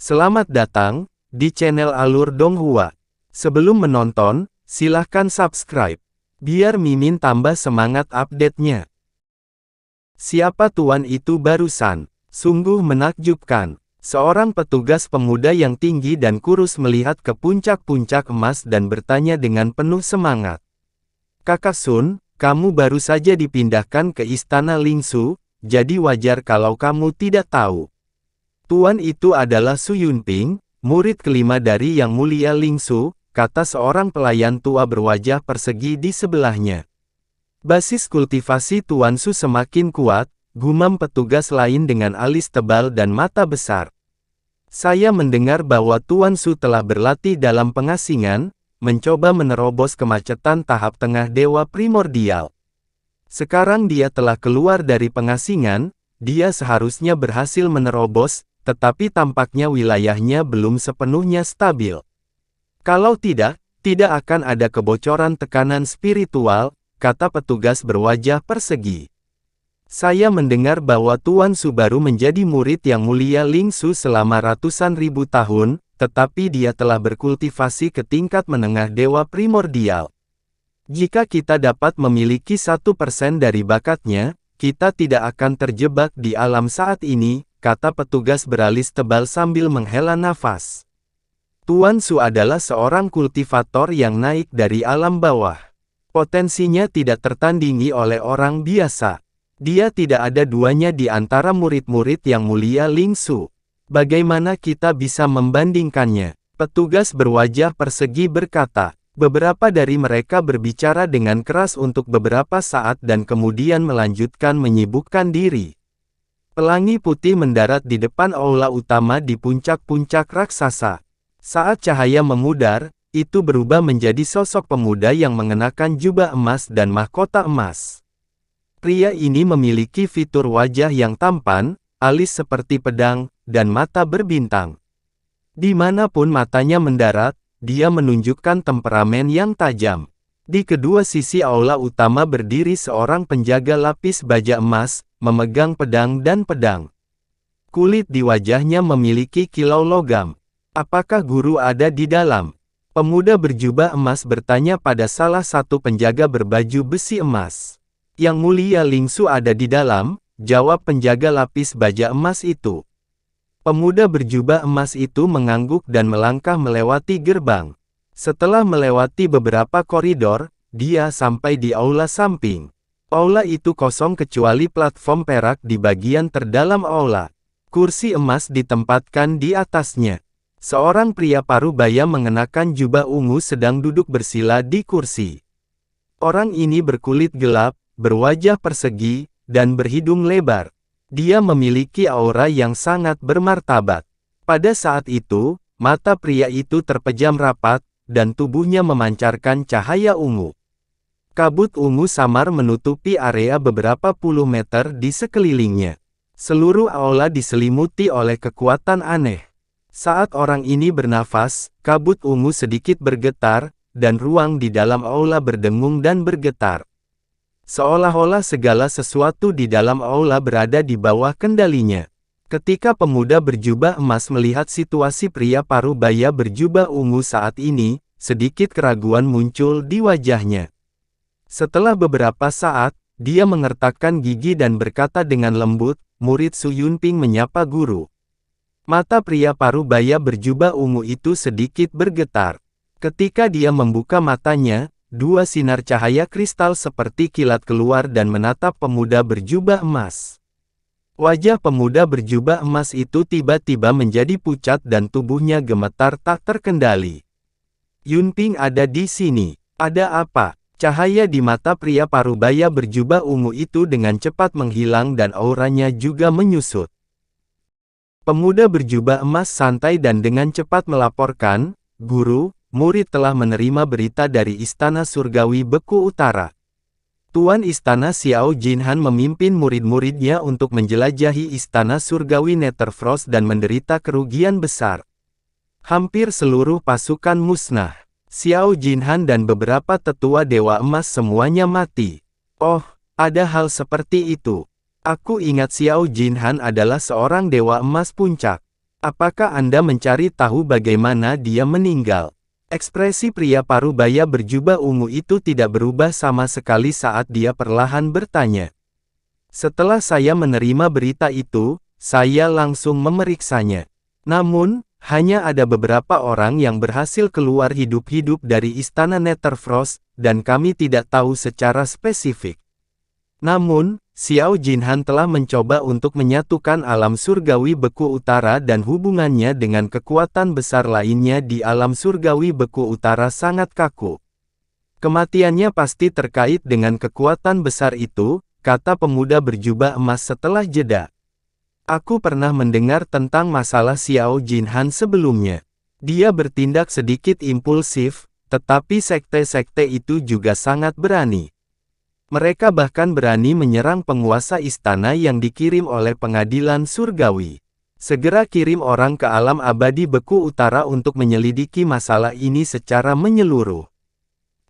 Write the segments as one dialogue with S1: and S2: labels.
S1: Selamat datang di channel Alur Donghua. Sebelum menonton, silahkan subscribe, biar Mimin tambah semangat update-nya. Siapa tuan itu barusan? Sungguh menakjubkan. Seorang petugas pemuda yang tinggi dan kurus melihat ke puncak-puncak emas dan bertanya dengan penuh semangat. Kakak Sun, kamu baru saja dipindahkan ke istana Lingsu, jadi wajar kalau kamu tidak tahu. Tuan itu adalah Su Yunping, murid kelima dari Yang Mulia Lingsu, kata seorang pelayan tua berwajah persegi di sebelahnya. Basis kultivasi Tuan Su semakin kuat, gumam petugas lain dengan alis tebal dan mata besar. Saya mendengar bahwa Tuan Su telah berlatih dalam pengasingan, mencoba menerobos kemacetan tahap tengah dewa primordial. Sekarang dia telah keluar dari pengasingan, dia seharusnya berhasil menerobos, tetapi tampaknya wilayahnya belum sepenuhnya stabil. Kalau tidak akan ada kebocoran tekanan spiritual, kata petugas berwajah persegi. Saya mendengar bahwa Tuan Su baru menjadi murid Yang Mulia Lingsu selama ratusan ribu tahun, tetapi dia telah berkultivasi ke tingkat menengah dewa primordial. Jika kita dapat memiliki 1% dari bakatnya, kita tidak akan terjebak di alam saat ini, kata petugas beralis tebal sambil menghela nafas. Tuan Su adalah seorang kultivator yang naik dari alam bawah. Potensinya tidak tertandingi oleh orang biasa. Dia tidak ada duanya di antara murid-murid Yang Mulia Lingsu. Bagaimana kita bisa membandingkannya? Petugas berwajah persegi berkata. Beberapa dari mereka berbicara dengan keras untuk beberapa saat dan kemudian melanjutkan menyibukkan diri. Pelangi putih mendarat di depan aula utama di puncak-puncak raksasa. Saat cahaya memudar, itu berubah menjadi sosok pemuda yang mengenakan jubah emas dan mahkota emas. Pria ini memiliki fitur wajah yang tampan, alis seperti pedang, dan mata berbintang. Dimanapun matanya mendarat, dia menunjukkan temperamen yang tajam. Di kedua sisi aula utama berdiri seorang penjaga lapis baja emas, memegang pedang dan pedang. Kulit di wajahnya memiliki kilau logam. Apakah guru ada di dalam? Pemuda berjubah emas bertanya pada salah satu penjaga berbaju besi emas. Yang Mulia Lingsu ada di dalam, jawab penjaga lapis baja emas itu. Pemuda berjubah emas itu mengangguk dan melangkah melewati gerbang. Setelah melewati beberapa koridor, dia sampai di aula samping. Aula itu kosong kecuali platform perak di bagian terdalam aula. Kursi emas ditempatkan di atasnya. Seorang pria parubaya mengenakan jubah ungu sedang duduk bersila di kursi. Orang ini berkulit gelap, berwajah persegi, dan berhidung lebar. Dia memiliki aura yang sangat bermartabat. Pada saat itu, mata pria itu terpejam rapat, dan tubuhnya memancarkan cahaya ungu. Kabut ungu samar menutupi area beberapa puluh meter di sekelilingnya. Seluruh aula diselimuti oleh kekuatan aneh. Saat orang ini bernafas, kabut ungu sedikit bergetar, dan ruang di dalam aula berdengung dan bergetar. Seolah-olah segala sesuatu di dalam aula berada di bawah kendalinya. Ketika pemuda berjubah emas melihat situasi pria parubaya berjubah ungu saat ini, sedikit keraguan muncul di wajahnya. Setelah beberapa saat, dia mengertakkan gigi dan berkata dengan lembut, murid Su Yunping menyapa guru. Mata pria parubaya berjubah ungu itu sedikit bergetar. Ketika dia membuka matanya, dua sinar cahaya kristal seperti kilat keluar dan menatap pemuda berjubah emas. Wajah pemuda berjubah emas itu tiba-tiba menjadi pucat dan tubuhnya gemetar tak terkendali. Yunping ada di sini. Ada apa? Cahaya di mata pria parubaya berjubah ungu itu dengan cepat menghilang dan auranya juga menyusut. Pemuda berjubah emas santai dan dengan cepat melaporkan, "Guru, murid telah menerima berita dari Istana Surgawi Beku Utara. Tuan Istana Xiao Jinhan memimpin murid-muridnya untuk menjelajahi Istana Surgawi Netherfrost dan menderita kerugian besar. Hampir seluruh pasukan musnah. Xiao Jinhan dan beberapa tetua Dewa Emas semuanya mati." "Oh, ada hal seperti itu. Aku ingat Xiao Jinhan adalah seorang Dewa Emas Puncak. Apakah Anda mencari tahu bagaimana dia meninggal? Ekspresi pria parubaya berjubah ungu itu tidak berubah sama sekali saat dia perlahan bertanya. Setelah saya menerima berita itu, saya langsung memeriksanya. Namun, hanya ada beberapa orang yang berhasil keluar hidup-hidup dari istana Netherfrost, dan kami tidak tahu secara spesifik. Namun, Xiao Jinhan telah mencoba untuk menyatukan alam surgawi beku utara dan hubungannya dengan kekuatan besar lainnya di alam surgawi beku utara sangat kaku. Kematiannya pasti terkait dengan kekuatan besar itu, kata pemuda berjubah emas setelah jeda. Aku pernah mendengar tentang masalah Xiao Jinhan sebelumnya. Dia bertindak sedikit impulsif, tetapi sekte-sekte itu juga sangat berani. Mereka bahkan berani menyerang penguasa istana yang dikirim oleh pengadilan surgawi. Segera kirim orang ke alam abadi beku utara untuk menyelidiki masalah ini secara menyeluruh.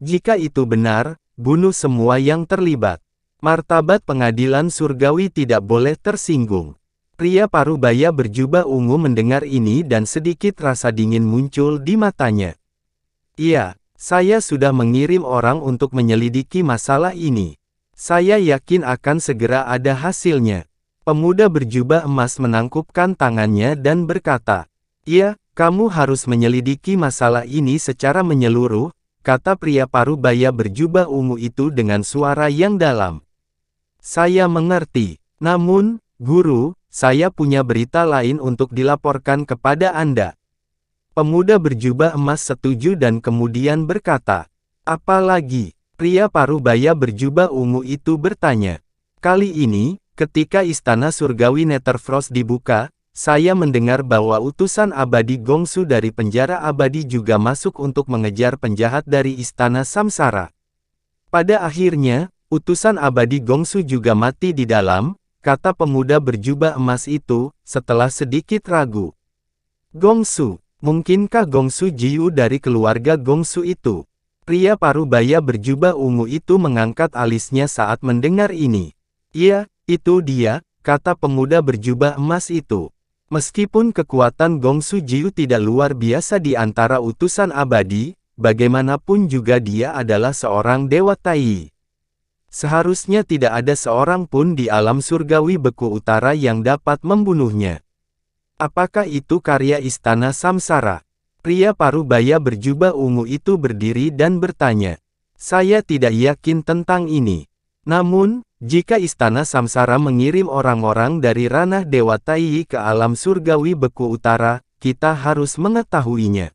S1: Jika itu benar, bunuh semua yang terlibat. Martabat pengadilan surgawi tidak boleh tersinggung. Pria parubaya berjubah ungu mendengar ini dan sedikit rasa dingin muncul di matanya. Iya, saya sudah mengirim orang untuk menyelidiki masalah ini. Saya yakin akan segera ada hasilnya. Pemuda berjubah emas menangkupkan tangannya dan berkata, "Iya, kamu harus menyelidiki masalah ini secara menyeluruh," kata pria parubaya berjubah ungu itu dengan suara yang dalam. "Saya mengerti. Namun, Guru, saya punya berita lain untuk dilaporkan kepada Anda." Pemuda berjubah emas setuju dan kemudian berkata, "Apa lagi?" Pria parubaya berjubah ungu itu bertanya. "Kali ini, ketika istana surgawi Netherfrost dibuka, saya mendengar bahwa utusan abadi Gongsu dari penjara abadi juga masuk untuk mengejar penjahat dari istana Samsara. Pada akhirnya, utusan abadi Gongsu juga mati di dalam," kata pemuda berjubah emas itu, setelah sedikit ragu. "Gongsu, mungkinkah Gongsu Jiu dari keluarga Gongsu itu?" Pria parubaya berjubah ungu itu mengangkat alisnya saat mendengar ini. "Iya, itu dia," kata pemuda berjubah emas itu. "Meskipun kekuatan Gongsu Jiu tidak luar biasa di antara utusan abadi, bagaimanapun juga dia adalah seorang dewa Tai. Seharusnya tidak ada seorang pun di alam surgawi beku utara yang dapat membunuhnya. Apakah itu karya istana Samsara?" Pria parubaya berjubah ungu itu berdiri dan bertanya. "Saya tidak yakin tentang ini. Namun, jika istana Samsara mengirim orang-orang dari ranah Dewa Tai ke alam surgawi beku utara, kita harus mengetahuinya.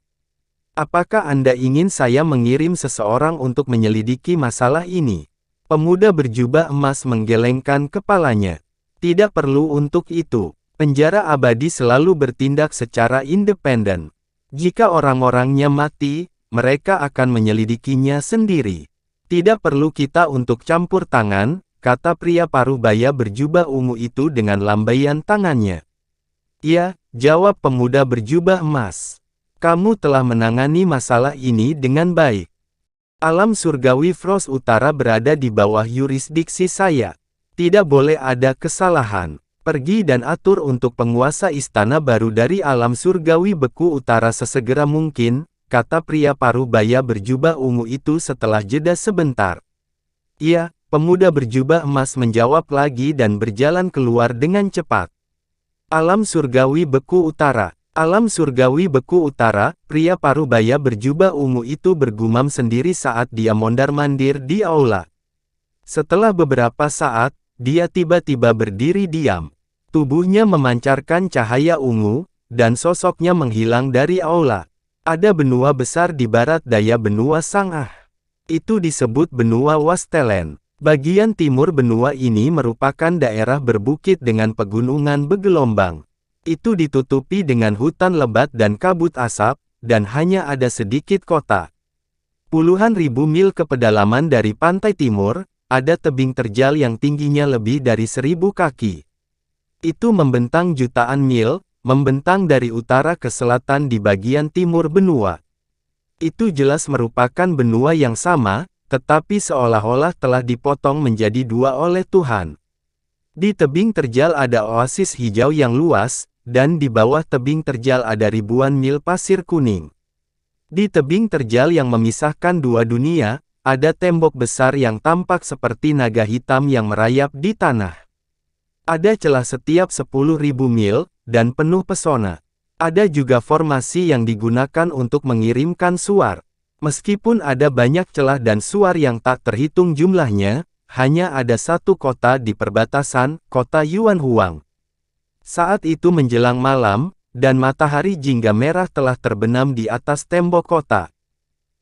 S1: Apakah Anda ingin saya mengirim seseorang untuk menyelidiki masalah ini?" Pemuda berjubah emas menggelengkan kepalanya. "Tidak perlu untuk itu. Penjara abadi selalu bertindak secara independen. Jika orang-orangnya mati, mereka akan menyelidikinya sendiri. Tidak perlu kita untuk campur tangan," kata pria parubaya berjubah ungu itu dengan lambaian tangannya. "Iya," jawab pemuda berjubah emas. "Kamu telah menangani masalah ini dengan baik. Alam surgawi Frost Utara berada di bawah yurisdiksi saya. Tidak boleh ada kesalahan. Pergi dan atur untuk penguasa istana baru dari alam surgawi beku utara sesegera mungkin," kata pria parubaya berjubah ungu itu setelah jeda sebentar. "Iya," pemuda berjubah emas menjawab lagi dan berjalan keluar dengan cepat. Alam surgawi beku utara. Alam surgawi beku utara, pria parubaya berjubah ungu itu bergumam sendiri saat dia mondar-mandir di aula. Setelah beberapa saat, dia tiba-tiba berdiri diam. Tubuhnya memancarkan cahaya ungu, dan sosoknya menghilang dari aula. Ada benua besar di barat daya benua Sangah. Itu disebut benua Wastelen. Bagian timur benua ini merupakan daerah berbukit dengan pegunungan bergelombang. Itu ditutupi dengan hutan lebat dan kabut asap, dan hanya ada sedikit kota. Puluhan ribu mil ke pedalaman dari pantai timur, ada tebing terjal yang tingginya lebih dari 1000 kaki. Itu membentang jutaan mil, membentang dari utara ke selatan di bagian timur benua. Itu jelas merupakan benua yang sama, tetapi seolah-olah telah dipotong menjadi dua oleh Tuhan. Di tebing terjal ada oasis hijau yang luas, dan di bawah tebing terjal ada ribuan mil pasir kuning. Di tebing terjal yang memisahkan dua dunia, ada tembok besar yang tampak seperti naga hitam yang merayap di tanah. Ada celah setiap 10.000 mil, dan penuh pesona. Ada juga formasi yang digunakan untuk mengirimkan suar. Meskipun ada banyak celah dan suar yang tak terhitung jumlahnya, hanya ada satu kota di perbatasan, kota Yuanhuang. Saat itu menjelang malam, dan matahari jingga merah telah terbenam di atas tembok kota.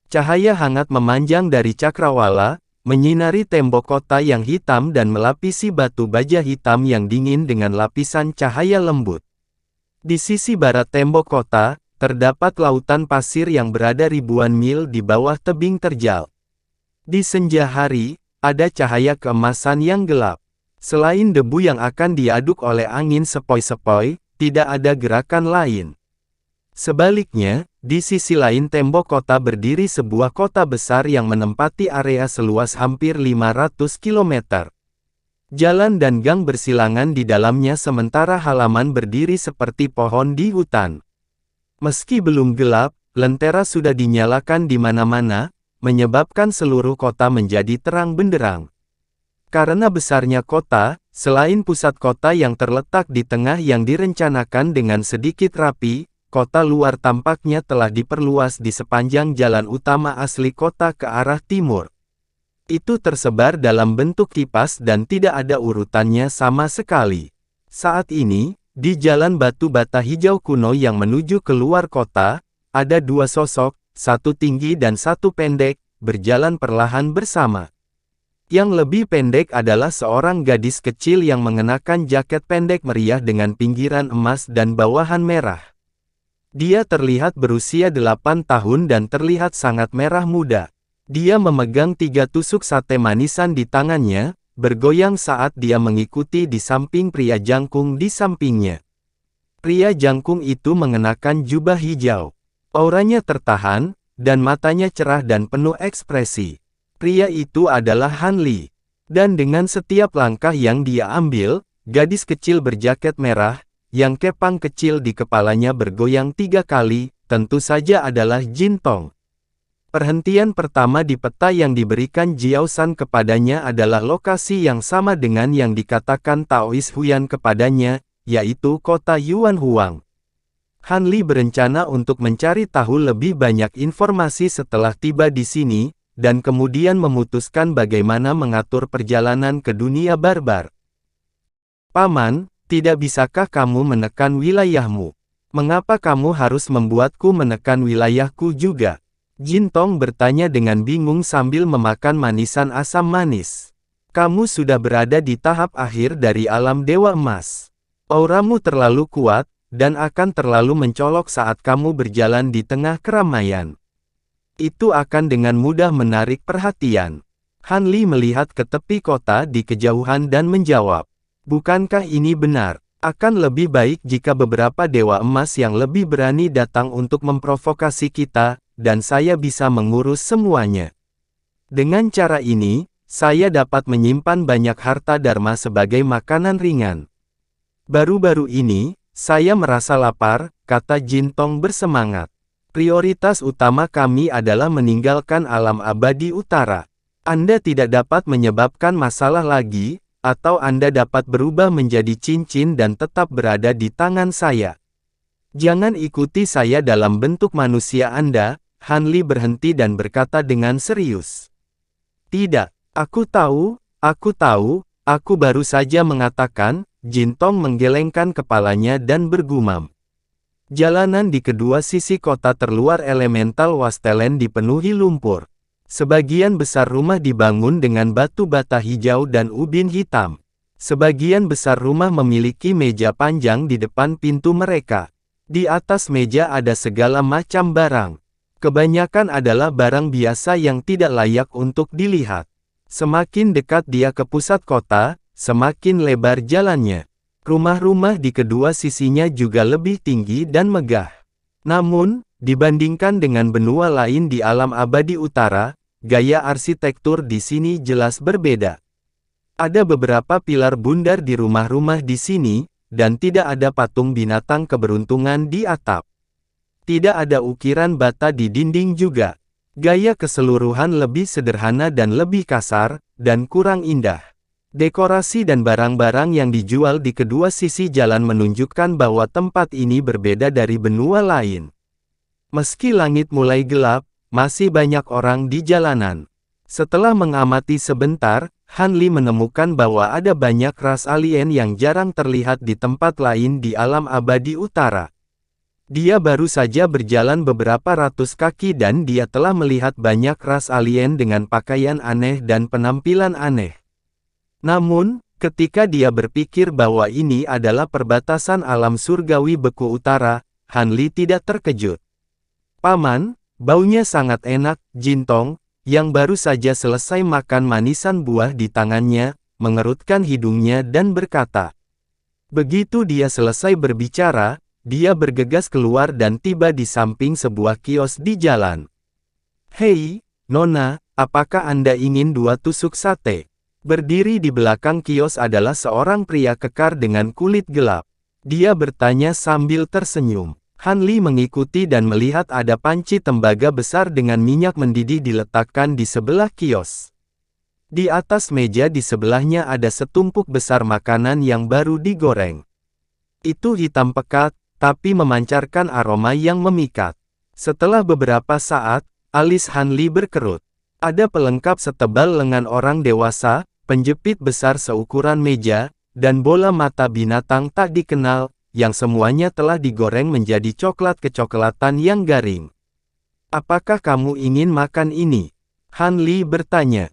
S1: Cahaya hangat memanjang dari cakrawala, menyinari tembok kota yang hitam dan melapisi batu baja hitam yang dingin dengan lapisan cahaya lembut. Di sisi barat tembok kota, terdapat lautan pasir yang berada ribuan mil di bawah tebing terjal. Di senja hari, ada cahaya keemasan yang gelap. Selain debu yang akan diaduk oleh angin sepoi-sepoi, tidak ada gerakan lain. Sebaliknya, di sisi lain tembok kota berdiri sebuah kota besar yang menempati area seluas hampir 500 km. Jalan dan gang bersilangan di dalamnya sementara halaman berdiri seperti pohon di hutan. Meski belum gelap, lentera sudah dinyalakan di mana-mana, menyebabkan seluruh kota menjadi terang benderang. Karena besarnya kota, selain pusat kota yang terletak di tengah yang direncanakan dengan sedikit rapi, kota luar tampaknya telah diperluas di sepanjang jalan utama asli kota ke arah timur. Itu tersebar dalam bentuk kipas dan tidak ada urutannya sama sekali. Saat ini, di jalan batu bata hijau kuno yang menuju keluar kota, ada dua sosok, satu tinggi dan satu pendek, berjalan perlahan bersama. Yang lebih pendek adalah seorang gadis kecil yang mengenakan jaket pendek meriah dengan pinggiran emas dan bawahan merah. Dia terlihat berusia 8 tahun dan terlihat sangat merah muda. Dia memegang 3 tusuk sate manisan di tangannya, bergoyang saat dia mengikuti di samping pria jangkung di sampingnya. Pria jangkung itu mengenakan jubah hijau. Auranya tertahan, dan matanya cerah dan penuh ekspresi. Pria itu adalah Han Li. Dan dengan setiap langkah yang dia ambil, gadis kecil berjaket merah, yang kepang kecil di kepalanya bergoyang 3 kali, tentu saja adalah Jin Tong. Perhentian pertama di peta yang diberikan Jiao San kepadanya adalah lokasi yang sama dengan yang dikatakan Taois Huyan kepadanya, yaitu kota Yuanhuang. Han Li berencana untuk mencari tahu lebih banyak informasi setelah tiba di sini, dan kemudian memutuskan bagaimana mengatur perjalanan ke dunia barbar. Paman, tidak bisakah kamu menekan wilayahmu? Mengapa kamu harus membuatku menekan wilayahku juga? Jin Tong bertanya dengan bingung sambil memakan manisan asam manis. Kamu sudah berada di tahap akhir dari alam Dewa Emas. Auramu terlalu kuat, dan akan terlalu mencolok saat kamu berjalan di tengah keramaian. Itu akan dengan mudah menarik perhatian. Han Li melihat ke tepi kota di kejauhan dan menjawab. Bukankah ini benar? Akan lebih baik jika beberapa dewa emas yang lebih berani datang untuk memprovokasi kita, dan saya bisa mengurus semuanya. Dengan cara ini, saya dapat menyimpan banyak harta dharma sebagai makanan ringan. Baru-baru ini, saya merasa lapar, kata Jin Tong bersemangat. Prioritas utama kami adalah meninggalkan alam abadi utara. Anda tidak dapat menyebabkan masalah lagi, atau Anda dapat berubah menjadi cincin dan tetap berada di tangan saya. Jangan ikuti saya dalam bentuk manusia Anda. Han Li berhenti dan berkata dengan serius. Tidak, aku tahu, aku baru saja mengatakan. Jin Tong menggelengkan kepalanya dan bergumam. Jalanan di kedua sisi kota terluar elemental Wastelen dipenuhi lumpur. Sebagian besar rumah dibangun dengan batu bata hijau dan ubin hitam. Sebagian besar rumah memiliki meja panjang di depan pintu mereka. Di atas meja ada segala macam barang. Kebanyakan adalah barang biasa yang tidak layak untuk dilihat. Semakin dekat dia ke pusat kota, semakin lebar jalannya. Rumah-rumah di kedua sisinya juga lebih tinggi dan megah. Namun, dibandingkan dengan benua lain di alam abadi utara, gaya arsitektur di sini jelas berbeda. Ada beberapa pilar bundar di rumah-rumah di sini, dan tidak ada patung binatang keberuntungan di atap. Tidak ada ukiran bata di dinding juga. Gaya keseluruhan lebih sederhana dan lebih kasar, dan kurang indah. Dekorasi dan barang-barang yang dijual di kedua sisi jalan menunjukkan bahwa tempat ini berbeda dari benua lain. Meski langit mulai gelap, masih banyak orang di jalanan. Setelah mengamati sebentar, Han Li menemukan bahwa ada banyak ras alien yang jarang terlihat di tempat lain di alam abadi utara. Dia baru saja berjalan beberapa ratus kaki dan dia telah melihat banyak ras alien dengan pakaian aneh dan penampilan aneh. Namun, ketika dia berpikir bahwa ini adalah perbatasan alam surgawi beku utara, Han Li tidak terkejut. "Paman, baunya sangat enak." Jintong, yang baru saja selesai makan manisan buah di tangannya, mengerutkan hidungnya dan berkata. Begitu dia selesai berbicara, dia bergegas keluar dan tiba di samping sebuah kios di jalan. "Hei, Nona, apakah Anda ingin 2 tusuk sate?" Berdiri di belakang kios adalah seorang pria kekar dengan kulit gelap. Dia bertanya sambil tersenyum. Han Li mengikuti dan melihat ada panci tembaga besar dengan minyak mendidih diletakkan di sebelah kios. Di atas meja di sebelahnya ada setumpuk besar makanan yang baru digoreng. Itu hitam pekat, tapi memancarkan aroma yang memikat. Setelah beberapa saat, alis Han Li berkerut. Ada pelengkap setebal lengan orang dewasa, penjepit besar seukuran meja, dan bola mata binatang tak dikenal, yang semuanya telah digoreng menjadi coklat kecoklatan yang garing. "Apakah kamu ingin makan ini?" Han Li bertanya.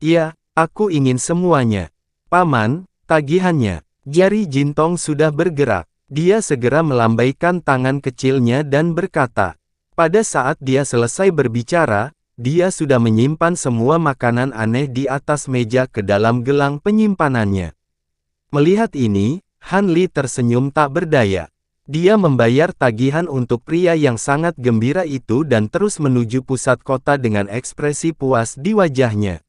S1: "Iya, aku ingin semuanya. Paman, tagihannya." Jari Jintong sudah bergerak. Dia segera melambaikan tangan kecilnya dan berkata. Pada saat dia selesai berbicara, dia sudah menyimpan semua makanan aneh di atas meja ke dalam gelang penyimpanannya. Melihat ini, Han Li tersenyum tak berdaya. Dia membayar tagihan untuk pria yang sangat gembira itu dan terus menuju pusat kota dengan ekspresi puas di wajahnya.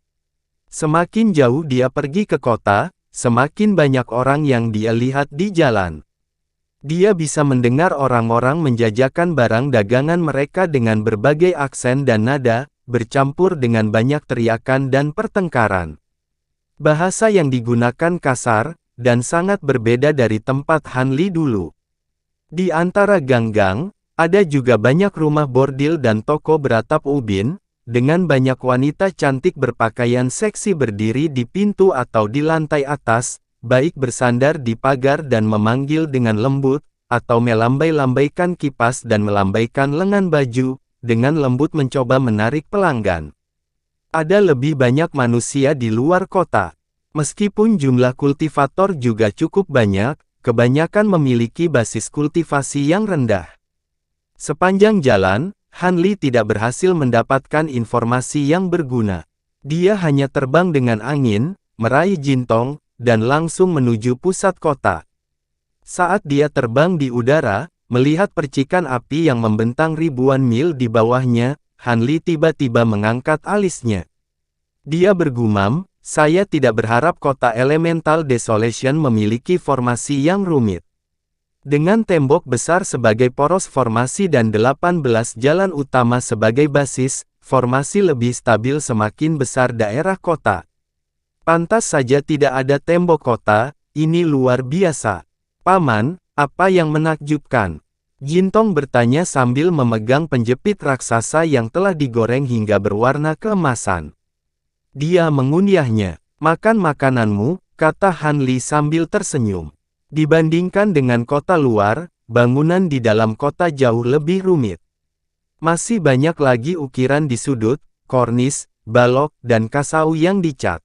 S1: Semakin jauh dia pergi ke kota, semakin banyak orang yang dia lihat di jalan. Dia bisa mendengar orang-orang menjajakan barang dagangan mereka dengan berbagai aksen dan nada, bercampur dengan banyak teriakan dan pertengkaran. Bahasa yang digunakan kasar, dan sangat berbeda dari tempat Han Li dulu. Di antara gang-gang, ada juga banyak rumah bordil dan toko beratap ubin, dengan banyak wanita cantik berpakaian seksi berdiri di pintu atau di lantai atas, baik bersandar di pagar dan memanggil dengan lembut, atau melambai-lambaikan kipas dan melambaikan lengan baju, dengan lembut mencoba menarik pelanggan. Ada lebih banyak manusia di luar kota. Meskipun jumlah kultivator juga cukup banyak, kebanyakan memiliki basis kultivasi yang rendah. Sepanjang jalan, Han Li tidak berhasil mendapatkan informasi yang berguna. Dia hanya terbang dengan angin, meraih Jintong, dan langsung menuju pusat kota. Saat dia terbang di udara, melihat percikan api yang membentang ribuan mil di bawahnya, Han Li tiba-tiba mengangkat alisnya. Dia bergumam, "Saya tidak berharap kota Elemental Desolation memiliki formasi yang rumit. Dengan tembok besar sebagai poros formasi dan 18 jalan utama sebagai basis, formasi lebih stabil semakin besar daerah kota. Pantas saja tidak ada tembok kota, ini luar biasa." "Paman, apa yang menakjubkan?" Jintong bertanya sambil memegang penjepit raksasa yang telah digoreng hingga berwarna keemasan. Dia mengunyahnya. "Makan makananmu," kata Han Li sambil tersenyum. Dibandingkan dengan kota luar, bangunan di dalam kota jauh lebih rumit. Masih banyak lagi ukiran di sudut, kornis, balok, dan kasau yang dicat.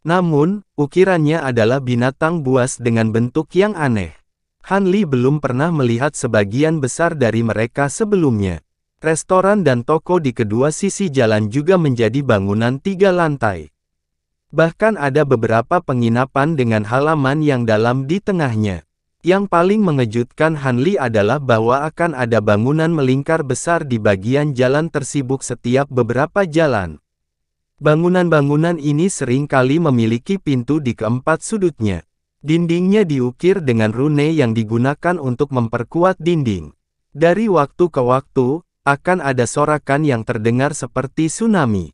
S1: Namun, ukirannya adalah binatang buas dengan bentuk yang aneh. Han Li belum pernah melihat sebagian besar dari mereka sebelumnya. Restoran dan toko di kedua sisi jalan juga menjadi bangunan 3 lantai. Bahkan ada beberapa penginapan dengan halaman yang dalam di tengahnya. Yang paling mengejutkan Han Li adalah bahwa akan ada bangunan melingkar besar di bagian jalan tersibuk setiap beberapa jalan. Bangunan-bangunan ini sering kali memiliki pintu di keempat sudutnya. Dindingnya diukir dengan rune yang digunakan untuk memperkuat dinding. Dari waktu ke waktu, akan ada sorakan yang terdengar seperti tsunami.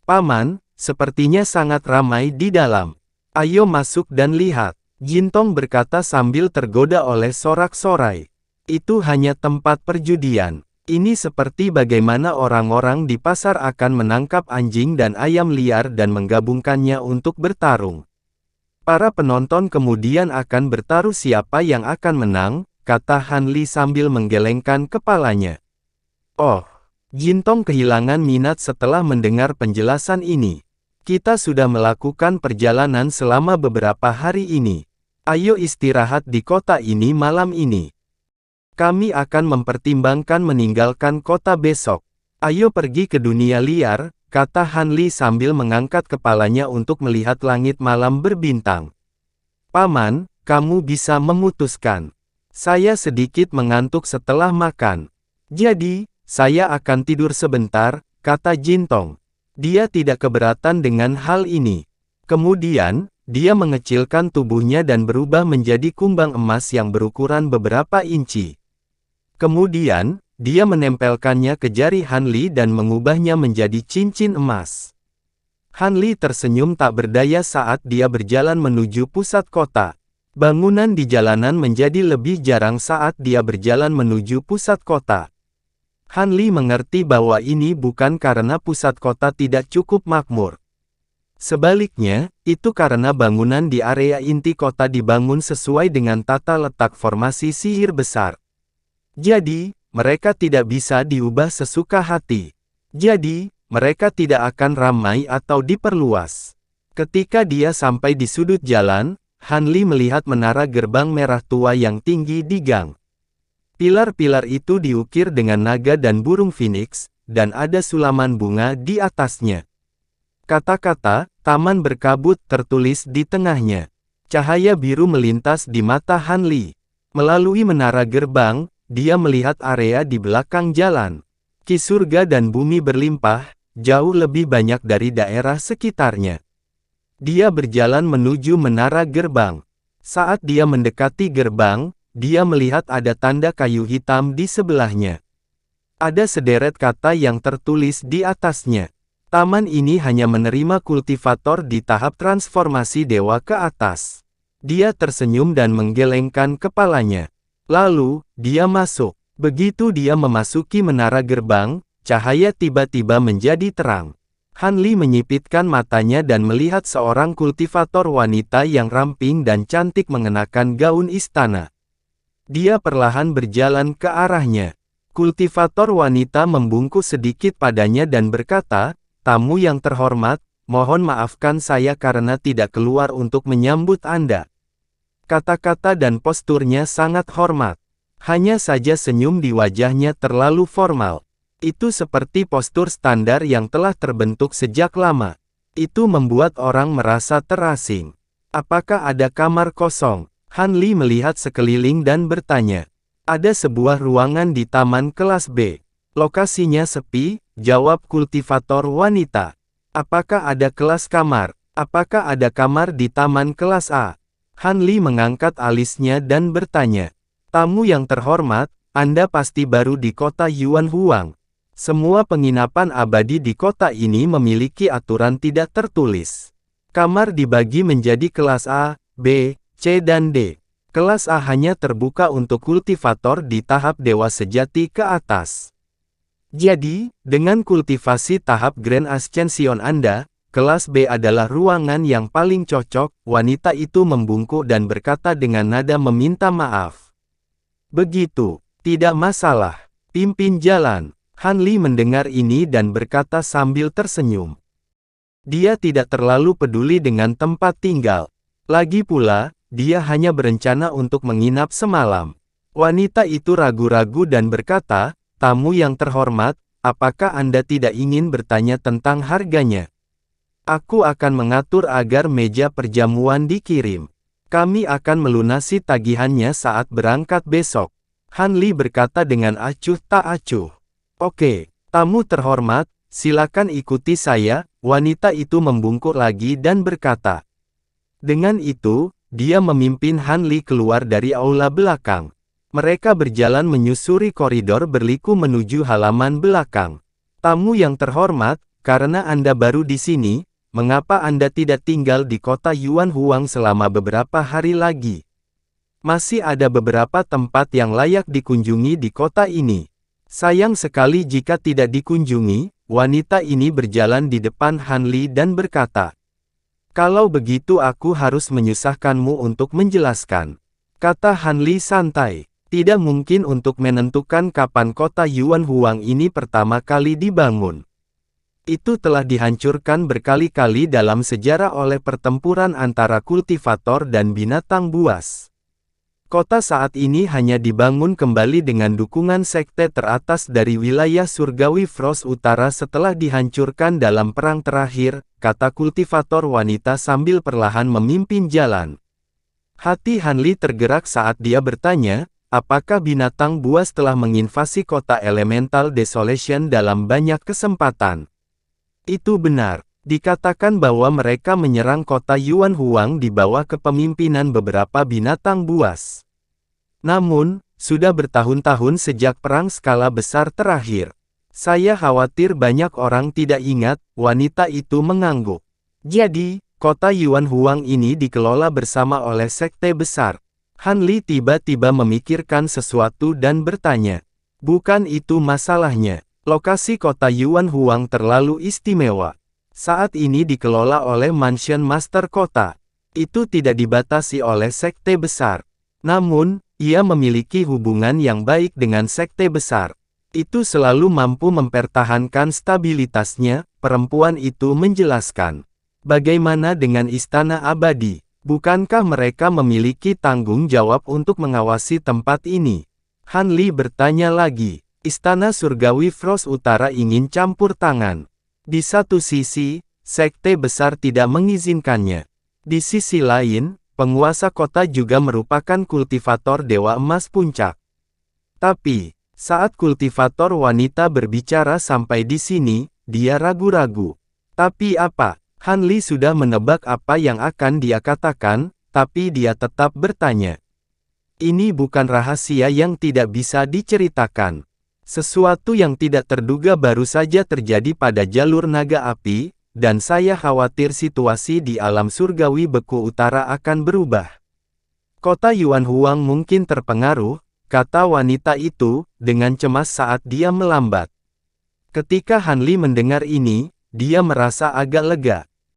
S1: Paman, sepertinya sangat ramai di dalam. Ayo masuk dan lihat. Jintong berkata sambil tergoda oleh sorak-sorai. Itu hanya tempat perjudian. Ini seperti bagaimana orang-orang di pasar akan menangkap anjing dan ayam liar dan menggabungkannya untuk bertarung. Para penonton kemudian akan bertaruh siapa yang akan menang, kata Han Li sambil menggelengkan kepalanya. Oh, Jintong kehilangan minat setelah mendengar penjelasan ini. Kita sudah melakukan perjalanan selama beberapa hari ini. Ayo istirahat di kota ini malam ini. Kami akan mempertimbangkan meninggalkan kota besok. Ayo pergi ke dunia liar, kata Han Li sambil mengangkat kepalanya untuk melihat langit malam berbintang. Paman, kamu bisa memutuskan. Saya sedikit mengantuk setelah makan. Jadi, saya akan tidur sebentar, kata Jintong. Dia tidak keberatan dengan hal ini. Kemudian, dia mengecilkan tubuhnya dan berubah menjadi kumbang emas yang berukuran beberapa inci. Kemudian, dia menempelkannya ke jari Han Li dan mengubahnya menjadi cincin emas. Han Li tersenyum tak berdaya saat dia berjalan menuju pusat kota. Bangunan di jalanan menjadi lebih jarang saat dia berjalan menuju pusat kota. Han Li mengerti bahwa ini bukan karena pusat kota tidak cukup makmur. Sebaliknya, itu karena bangunan di area inti kota dibangun sesuai dengan tata letak formasi sihir besar. Jadi, mereka tidak bisa diubah sesuka hati. Jadi, mereka tidak akan ramai atau diperluas. Ketika dia sampai di sudut jalan, Han Li melihat menara gerbang merah tua yang tinggi di gang. Pilar-pilar itu diukir dengan naga dan burung phoenix, dan ada sulaman bunga di atasnya. Kata-kata, taman berkabut tertulis di tengahnya. Cahaya biru melintas di mata Han Li. Melalui menara gerbang, dia melihat area di belakang jalan. Ki surga dan bumi berlimpah, jauh lebih banyak dari daerah sekitarnya. Dia berjalan menuju menara gerbang. Saat dia mendekati gerbang, dia melihat ada tanda kayu hitam di sebelahnya. Ada sederet kata yang tertulis di atasnya. Taman ini hanya menerima kultivator di tahap transformasi dewa ke atas. Dia tersenyum dan menggelengkan kepalanya. Lalu, dia masuk. Begitu dia memasuki menara gerbang, cahaya tiba-tiba menjadi terang. Han Li menyipitkan matanya dan melihat seorang kultivator wanita yang ramping dan cantik mengenakan gaun istana. Dia perlahan berjalan ke arahnya. Kultivator wanita membungkuk sedikit padanya dan berkata, "Tamu yang terhormat, mohon maafkan saya karena tidak keluar untuk menyambut Anda." Kata-kata dan posturnya sangat hormat. Hanya saja senyum di wajahnya terlalu formal. Itu seperti postur standar yang telah terbentuk sejak lama. Itu membuat orang merasa terasing. Apakah ada kamar kosong? Han Li melihat sekeliling dan bertanya. Ada sebuah ruangan di taman kelas B. Lokasinya sepi, jawab kultivator wanita. Apakah ada kelas kamar? Apakah ada kamar di taman kelas A? Han Li mengangkat alisnya dan bertanya. Tamu yang terhormat, Anda pasti baru di kota Yuan Huang. Semua penginapan abadi di kota ini memiliki aturan tidak tertulis. Kamar dibagi menjadi kelas A, B, C dan D. Kelas A hanya terbuka untuk kultivator di tahap dewa sejati ke atas. Jadi, dengan kultivasi tahap Grand Ascension Anda, kelas B adalah ruangan yang paling cocok. Wanita itu membungkuk dan berkata dengan nada meminta maaf. Begitu, tidak masalah. Pimpin jalan. Han Li mendengar ini dan berkata sambil tersenyum. Dia tidak terlalu peduli dengan tempat tinggal. Lagi pula, dia hanya berencana untuk menginap semalam. Wanita itu ragu-ragu dan berkata, "Tamu yang terhormat, apakah Anda tidak ingin bertanya tentang harganya? Aku akan mengatur agar meja perjamuan dikirim. Kami akan melunasi tagihannya saat berangkat besok." Han Li berkata dengan acuh tak acuh. "Oke, tamu terhormat, silakan ikuti saya." Wanita itu membungkuk lagi dan berkata. Dengan itu, dia memimpin Han Li keluar dari aula belakang. Mereka berjalan menyusuri koridor berliku menuju halaman belakang. Tamu yang terhormat, karena Anda baru di sini, mengapa Anda tidak tinggal di kota Yuan Huang selama beberapa hari lagi? Masih ada beberapa tempat yang layak dikunjungi di kota ini. Sayang sekali jika tidak dikunjungi. Wanita ini berjalan di depan Han Li dan berkata, "Kalau begitu aku harus menyusahkanmu untuk menjelaskan," kata Han Li santai. Tidak mungkin untuk menentukan kapan kota Yuan Huang ini pertama kali dibangun. Itu telah dihancurkan berkali-kali dalam sejarah oleh pertempuran antara kultivator dan binatang buas. Kota saat ini hanya dibangun kembali dengan dukungan sekte teratas dari wilayah surgawi Frost Utara setelah dihancurkan dalam perang terakhir, kata kultivator wanita sambil perlahan memimpin jalan. Hati Han Li tergerak saat dia bertanya, apakah binatang buas telah menginvasi kota Elemental Desolation dalam banyak kesempatan? Itu benar. Dikatakan bahwa mereka menyerang kota Yuan Huang di bawah kepemimpinan beberapa binatang buas. Namun, sudah bertahun-tahun sejak perang skala besar terakhir. Saya khawatir banyak orang tidak ingat, wanita itu mengangguk. Jadi, kota Yuan Huang ini dikelola bersama oleh sekte besar. Han Li tiba-tiba memikirkan sesuatu dan bertanya. Bukan itu masalahnya. Lokasi kota Yuan Huang terlalu istimewa. Saat ini dikelola oleh Mansion Master Kota. Itu tidak dibatasi oleh sekte besar. Namun, ia memiliki hubungan yang baik dengan sekte besar. Itu selalu mampu mempertahankan stabilitasnya, perempuan itu menjelaskan. Bagaimana dengan Istana Abadi? Bukankah mereka memiliki tanggung jawab untuk mengawasi tempat ini? Han Li bertanya lagi. Istana Surgawi Frost Utara ingin campur tangan. Di satu sisi, sekte besar tidak mengizinkannya. Di sisi lain, penguasa kota juga merupakan kultivator Dewa Emas Puncak. Tapi, saat kultivator wanita berbicara sampai di sini, dia ragu-ragu. Tapi apa? Han Li sudah menebak apa yang akan dia katakan, tapi dia tetap bertanya. Ini bukan rahasia yang tidak bisa diceritakan. Sesuatu yang tidak terduga baru saja terjadi pada jalur naga api, dan saya khawatir situasi di alam surgawi Beku Utara akan berubah. Kota Yuan Huang mungkin terpengaruh, kata wanita itu, dengan cemas saat dia melambat. Ketika Han Li mendengar ini, dia merasa agak lega.